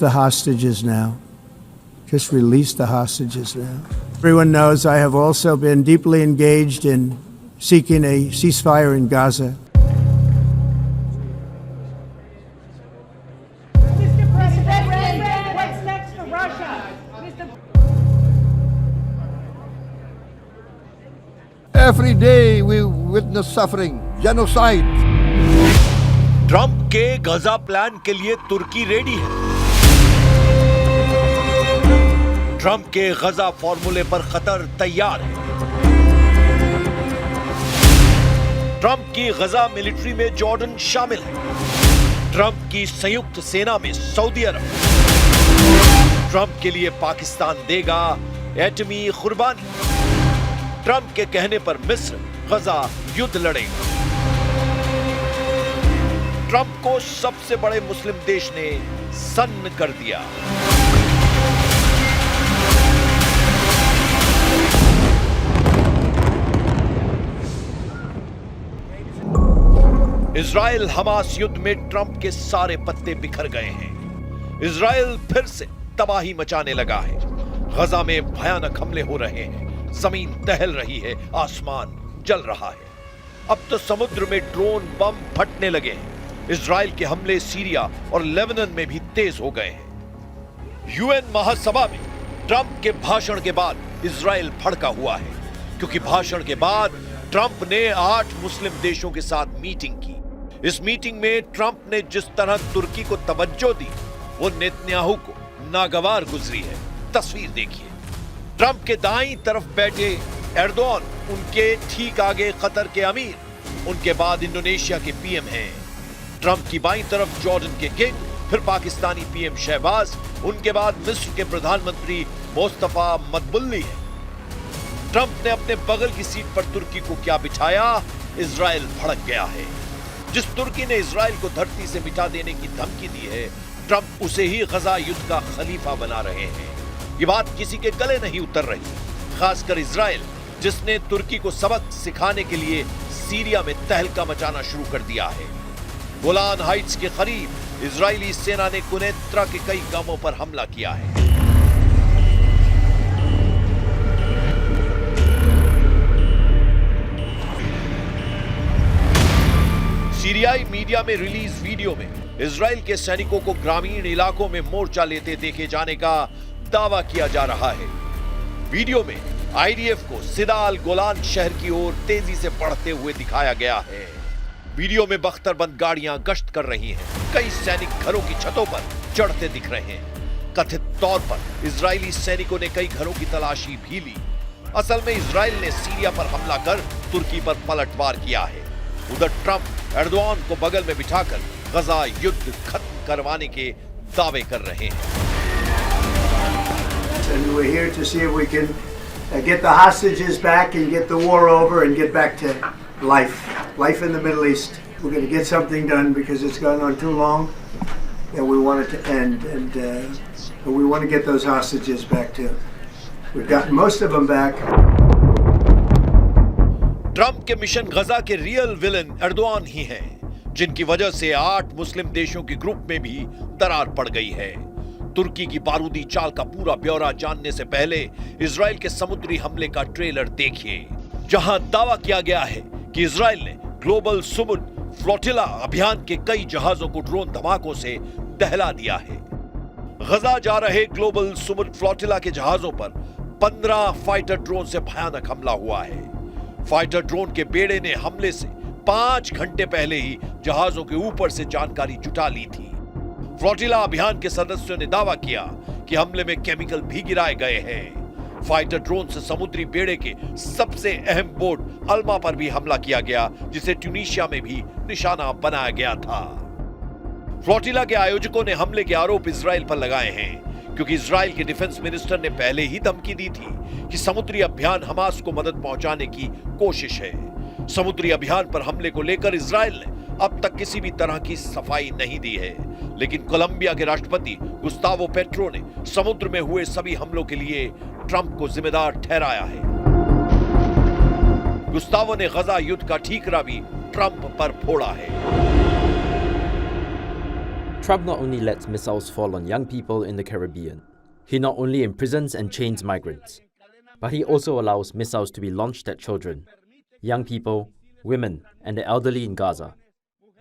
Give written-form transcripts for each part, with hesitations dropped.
the hostages now. Just release the hostages now. Everyone knows I have also been deeply engaged in seeking a ceasefire in Gaza. Mr. President, what's next for Russia? Every day we witness suffering, genocide. Trump के गजा plan के लिए तुर्की ready है। Trump के गजा फॉर्मूले पर खतर तैयार है। ट्रंप की गजा मिलिट्री में जॉर्डन शामिल है। ट्रंप की संयुक्त सेना में सऊदी अरब। ट्रंप के लिए पाकिस्तान देगा एटमी कुर्बानी। ट्रंप के कहने पर मिस्र गजा युद्ध लड़ेगा। ट्रंप को सबसे बड़े मुस्लिम देश ने सन्न कर दिया। इजराइल हमास युद्ध में ट्रंप के सारे पत्ते बिखर गए हैं। इजराइल फिर से तबाही मचाने लगा है। गजा में भयानक हमले हो रहे हैं। जमीन दहल रही है, आसमान जल रहा है। अब तो समुद्र में ड्रोन बम फटने लगे हैं। इजराइल के हमले सीरिया और लेबनान में भी तेज हो गए हैं। यूएन महासभा में ट्रंप के भाषण के बाद इजराइल भड़का हुआ है, क्योंकि भाषण के बाद ट्रंप ने 8 मुस्लिम देशों के साथ मीटिंग की। इस मीटिंग में ट्रंप ने जिस तरह तुर्की को तवज्जो दी, वो नेतन्याहू को नागवार गुजरी है। तस्वीर देखिए। ट्रंप के दाईं तरफ बैठे एर्दोआन, उनके ठीक आगे कतर के अमीर, उनके बाद इंडोनेशिया के पीएम हैं। ट्रंप की बाईं तरफ जॉर्डन के किंग, फिर पाकिस्तानी पीएम शहबाज, उनके बाद मिस्र के प्रधानमंत्री मोस्तफा मदबुल्ली है। ट्रंप ने अपने बगल की सीट पर तुर्की को क्या बिठाया, इजराइल भड़क गया है। जिस तुर्की ने इजराइल को धरती से मिटा देने की धमकी दी है, ट्रंप उसे ही गजा युद्ध का खलीफा बना रहे हैं। ये बात किसी के गले नहीं उतर रही, खासकर इजराइल, जिसने तुर्की को सबक सिखाने के लिए सीरिया में तहलका मचाना शुरू कर दिया है। गोलान हाइट्स के करीब इजरायली सेना ने कुनैत्रा के कई गांवों पर हमला किया है। सीरियाई मीडिया में रिलीज वीडियो में इजराइल के सैनिकों को ग्रामीण इलाकों में मोर्चा लेते देखे जाने का दावा किया जा रहा है। वीडियो में आईडीएफ को सिदाल गोलान शहर की ओर तेजी से बढ़ते हुए दिखाया गया है। वीडियो में बख्तरबंद गाड़ियां गश्त कर रही हैं। कई सैनिक घरों की छतों पर चढ़ते दिख रहे हैं। कथित तौर पर इजरायली सैनिकों ने कई घरों की तलाशी भी ली। असल में इजराइल ने सीरिया पर हमला कर तुर्की पर पलटवार किया है। उधर ट्रंप एर्दोआन को बगल में बिठाकर गजा युद्ध खत्म करवाने के दावे कर रहे हैं। And we're here to see if we can get the hostages back and get the war over and get back to life in the Middle East. We're going to get something done because it's gone on too long, and we want it to end. And we want to get those hostages back too. We've gotten most of them back. Trump के mission गजा के real villain Erdogan ही हैं, जिनकी वजह से 8 मुस्लिम देशों के group में भी दरार पड़ गई है। तुर्की की बारूदी चाल का पूरा ब्यौरा जानने से पहले इजराइल के समुद्री हमले का ट्रेलर देखिए, जहां दावा किया गया है कि इजराइल ने ग्लोबल सुमुद फ्लोटिला अभियान के कई जहाजों को ड्रोन धमाकों से दहला दिया है। गजा जा रहे ग्लोबल सुमुद फ्लोटिला के जहाजों पर 15 फाइटर ड्रोन से भयानक हमला हुआ है। फाइटर ड्रोन के बेड़े ने हमले से 5 घंटे पहले ही जहाजों के ऊपर से जानकारी जुटा ली थी। फ्लोटिला अभियान के सदस्यों ने दावा किया कि हमले में केमिकल भी गिराए गए हैं। फाइटर ड्रोन से समुद्री बेड़े के सबसे अहम बोट अल्मा पर भी हमला किया गया, जिसे ट्यूनीशिया में भी निशाना बनाया गया था। फ्लोटिला के आयोजकों ने हमले के आरोप इजराइल पर लगाए हैं, क्योंकि इजराइल के डिफेंस मिनिस्टर ने पहले ही धमकी दी थी कि समुद्री अभियान हमास को मदद पहुंचाने की कोशिश है। समुद्री अभियान पर हमले को लेकर इजराइल ने अब तक किसी भी तरह की सफाई नहीं दी है, लेकिन कोलंबिया के राष्ट्रपति गुस्तावो पेट्रो ने समुद्र में हुए सभी हमलों के लिए ट्रंप को जिम्मेदार ठहराया है। गुस्तावो ने गजा युद्ध का ठीकरा भी ट्रंप पर फोड़ा है। Trump not only lets missiles fall on young people in the Caribbean, he not only imprisons and chains migrants, but he also allows missiles to be launched at children, young people, women, and the elderly in Gaza.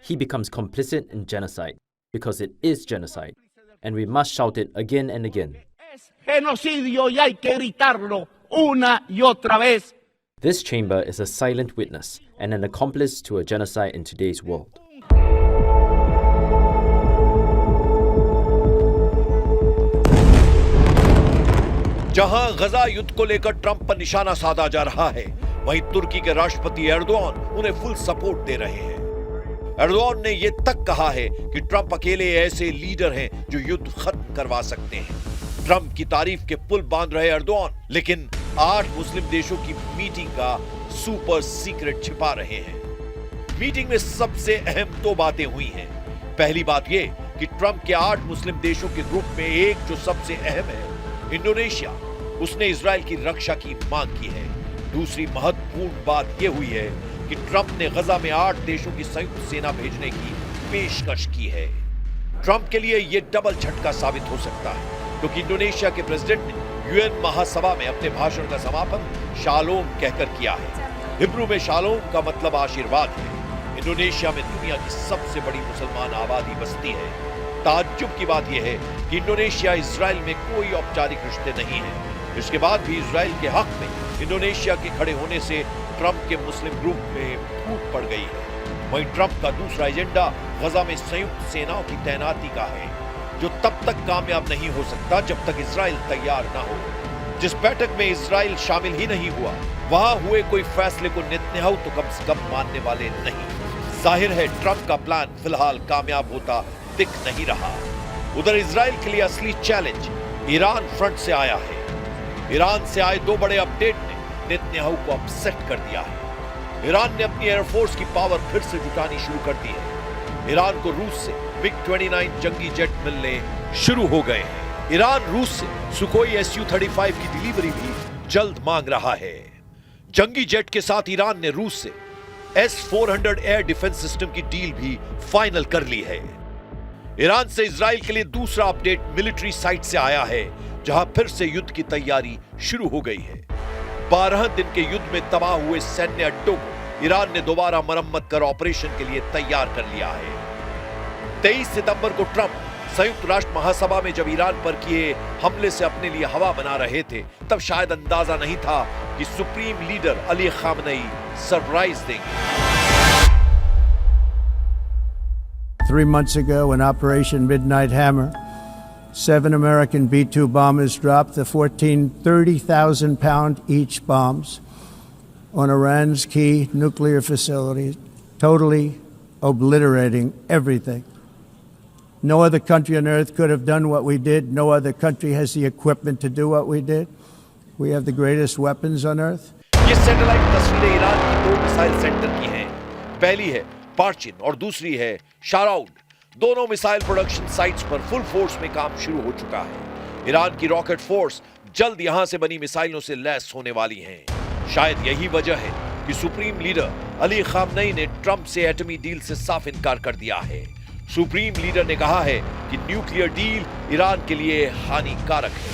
He becomes complicit in genocide, because it is genocide, and we must shout it again and again. Genocidio y hay que gritarlo una y otra vez. This chamber is a silent witness and an accomplice to a genocide in today's world. जहां गजा युद्ध को लेकर Trump पर निशाना साधा जा रहा है, वहीं तुर्की के राष्ट्रपति एर्दोआन उन्हें फुल सपोर्ट दे रहे हैं। एर्दोआन ने यह तक कहा है कि ट्रंप अकेले ऐसे लीडर हैं जो युद्ध खत्म करवा सकते हैं। ट्रंप की तारीफ के पुल बांध रहे एर्दोआन, लेकिन 8 मुस्लिम देशों की मीटिंग का सुपर सीक्रेट छिपा रहे हैं। मीटिंग में सबसे अहम 2 बातें हुई हैं। पहली बात यह कि ट्रंप के 8 मुस्लिम देशों के ग्रुप में एक जो सबसे अहम है, इंडोनेशिया, उसने इजराइल की रक्षा की मांग की है। दूसरी महत्वपूर्ण बात यह हुई है कि ट्रंप ने गजा में 8 देशों की संयुक्त सेना भेजने की पेशकश की है। ट्रंप के लिए यह डबल झटका साबित हो सकता है, क्योंकि इंडोनेशिया के प्रेसिडेंट ने यूएन महासभा में अपने भाषण का समापन शालोम कहकर किया है। हिब्रू में शालोम का मतलब आशीर्वाद है। इंडोनेशिया में दुनिया की सबसे बड़ी मुसलमान आबादी बसती है। ताज्जुब की बात यह है कि इंडोनेशिया इजराइल में कोई औपचारिक रिश्ते नहीं है। इसके बाद भी इजराइल के हक में इंडोनेशिया के खड़े होने से ट्रंप के मुस्लिम ग्रुप में फूट पड़ गई है। वहीं ट्रंप का दूसरा एजेंडा गजा में संयुक्त सेनाओं की तैनाती का है, जो तब तक कामयाब नहीं हो सकता जब तक इजराइल तैयार ना हो। जिस बैठक में इजराइल शामिल ही नहीं हुआ, वहां हुए कोई फैसले को नेतन्याहू तो कम से कम मानने वाले नहीं। जाहिर है ट्रंप का प्लान फिलहाल कामयाब होता दिख नहीं रहा। उधर इजराइल के लिए असली चैलेंज ईरान फ्रंट से आया है। ईरान से आए 2 बड़े अपडेट ने नेतन्याहू को अपसेट कर दिया है। ईरान ने अपनी एयरफोर्स की पावर फिर से जुटानी शुरू कर दी है। ईरान को रूस से MiG-29 जंगी जेट मिलने शुरू हो गए हैं। ईरान रूस से सुखोई Su-35 की डिलीवरी भी जल्द मांग रहा है। जंगी जेट के साथ ईरान ने रूस से S-400 एयर डिफेंस सिस्टम की डील भी फाइनल कर ली है। ईरान से इजराइल के लिए दूसरा अपडेट मिलिट्री साइट से आया है, जहां फिर से युद्ध की तैयारी शुरू हो गई है। 12 दिन के युद्ध में तबाह हुए सैन्य अड्डों को ईरान ने दोबारा मरम्मत कर ऑपरेशन के लिए तैयार कर लिया है। 23 सितंबर को ट्रंप संयुक्त राष्ट्र महासभा में जब ईरान पर किए हमले से अपने लिए हवा बना रहे थे, तब शायद अंदाजा नहीं था कि supreme leader Ali Khamenei surprise देंगे। 3 months ago, in Operation Midnight Hammer, 7 American B-2 bombers dropped the 14 30,000-pound each bombs on Iran's key nuclear facilities, totally obliterating everything. No other country on earth could have done what we did. No other country has the equipment to do what we did. We have the greatest weapons on earth. ये satellite तस्वीरें Iran की 2 missile centre की हैं। पहली है पार्चिन और दूसरी है शाराउड। दोनों मिसाइल प्रोडक्शन साइट्स पर फुल फोर्स में काम शुरू हो चुका है। ईरान की रॉकेट फोर्स जल्द यहां से बनी मिसाइलों से लैस होने वाली है। शायद यही वजह है कि सुप्रीम लीडर अली खामनेई ने ट्रंप से एटमी डील से साफ इनकार कर दिया है। सुप्रीम लीडर ने कहा है कि न्यूक्लियर डील ईरान के लिए हानिकारक है।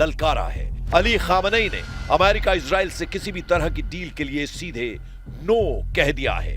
ललकारा है। अली खामनेई ने अमेरिका इजराइल से किसी भी तरह की डील के लिए सीधे नो कह दिया है।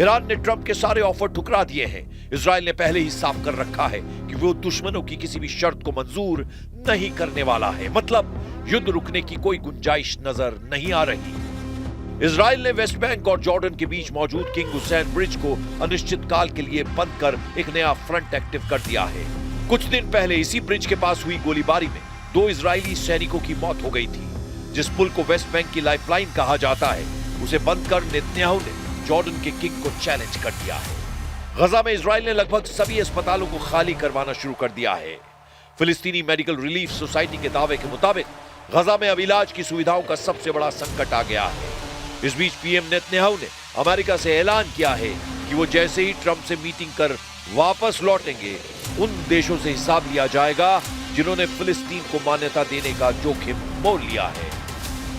ईरान ने ट्रंप के सारे ऑफर ठुकरा दिए हैं। इजराइल ने पहले ही साफ कर रखा है कि वो दुश्मनों की किसी भी शर्त को मंजूर नहीं करने वाला है। मतलब युद्ध रुकने की कोई गुंजाइश नजर नहीं आ रही। इजराइल ने वेस्ट बैंक और जॉर्डन के बीच मौजूद किंग हुसैन ब्रिज को अनिश्चित काल के लिए बंद कर एक नया फ्रंट एक्टिव कर दिया है। कुछ दिन पहले इसी ब्रिज के पास हुई गोलीबारी में 2 इजरायली सैनिकों की मौत हो गई थी। जिस पुल को वेस्ट बैंक की लाइफलाइन कहा जाता है, उसे बंद कर नेतन्याहू ने जॉर्डन के किंग को चैलेंज कर दिया है। गजा में इजराइल ने लगभग सभी अस्पतालों को खाली करवाना शुरू कर दिया है। फिलिस्तीनी मेडिकल रिलीफ सोसाइटी के दावे के मुताबिक गजा में अब इलाज की सुविधाओं का सबसे बड़ा संकट आ गया है। इस बीच पीएम नेतन्याहू ने अमेरिका से ऐलान किया है कि वो जैसे ही ट्रंप से मीटिंग कर वापस लौटेंगे, उन देशों से हिसाब लिया जाएगा जिन्होंने फिलिस्तीन को मान्यता देने का जोखिम मोल लिया है।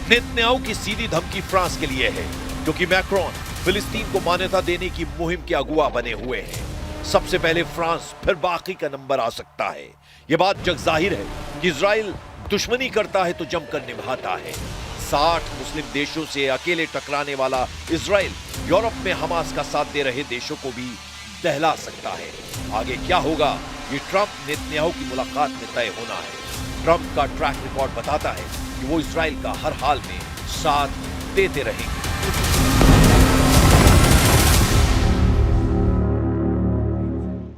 नेतन्याहू की सीधी धमकी फ्रांस के लिए है, क्योंकि मैक्रोन फिलिस्तीन को मान्यता देने की मुहिम के अगुवा बने हुए हैं। सबसे पहले फ्रांस, फिर बाकी का नंबर आ सकता है। यह बात जग जाहिर है कि इजराइल दुश्मनी करता है तो जमकर निभाता है। 60 मुस्लिम देशों से अकेले टकराने वाला इजराइल यूरोप में हमास का साथ दे रहे देशों को भी दहला सकता है। आगे क्या होगा, ये ट्रंप नेतन्याहू की मुलाकात में तय होना है। ट्रंप का ट्रैक रिकॉर्ड बताता है कि वो इजराइल का हर हाल में साथ देते रहेंगे।